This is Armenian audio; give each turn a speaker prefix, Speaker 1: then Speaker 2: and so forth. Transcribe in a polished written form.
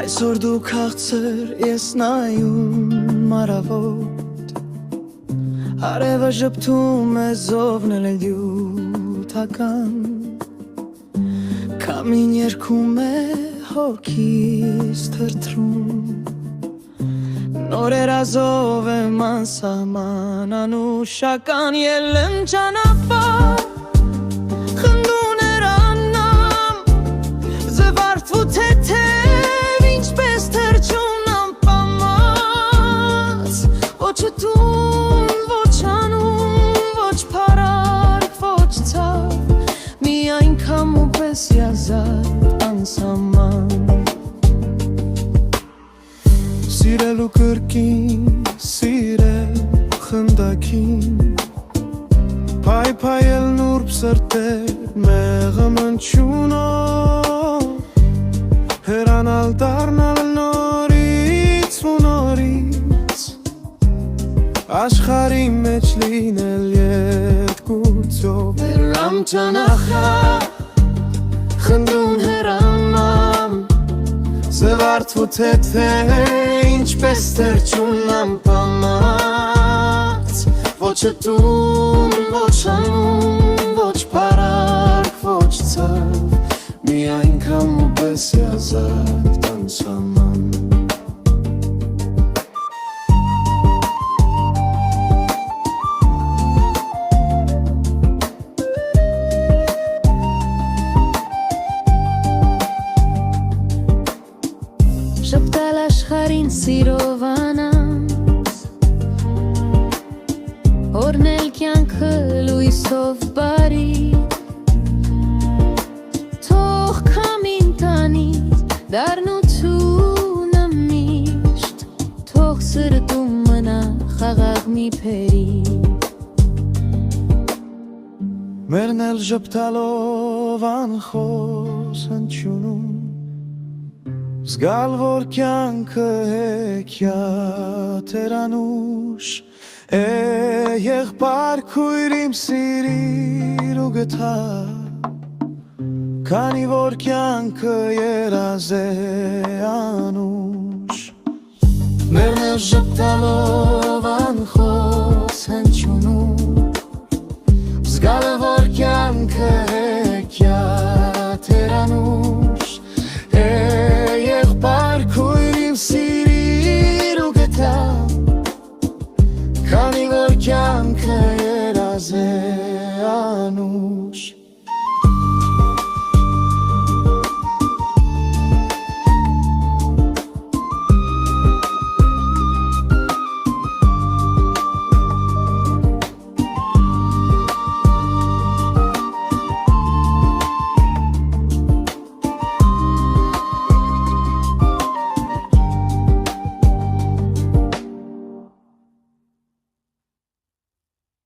Speaker 1: Այսօր դու քաղցր, ես նայում մարավոտ Արևը ժպտում է զովնել է դյութական Կամին երգում է հոգիս թրթրում Նորեր ազով եմ անսահման անուշական ելեմ ճանապարհ Խնդուն էր աննամ Զվարթվու թեթև ինչպես թրջուն անպամած Ոչ ուտում, ոչ անում, ոչ պարարկ, ոչ ծավ Միայն քամու պես յազատ անսահման Սիրելու կրկին, սիրել խնդակին Պայպայել նուրբ սրտեր մեղը մնչունով Հերանալ դարնալ նորից ու նորից Աշխարի մեջ լինել ետգուծով Վերամ ճանախար, խնդուն հերանամ Զվարթվու թեթև ինչպես թրջուն անպամած Ոչ ուտում, ոչ անում, ոչ պարարկ, ոչ ծավ Միայն քամու պես յազատ անսահման
Speaker 2: Շպտալ աշխարհին սիրով անանց Օրնել կյանքը լույսով բարի Թող քամին տանի դառնությունը միշտ Թող սրտում մնա խաղաղ մի փերի
Speaker 1: Մերն էլ ժպտալով անխոս հնչյունում Զգալ որ կյանքը հեքիաթ էր անուշ Եղբայր քույր իմ սիրիր ու գթա Քանի որ կյանքը երազ է անուշ Մերն էլ ժպտալով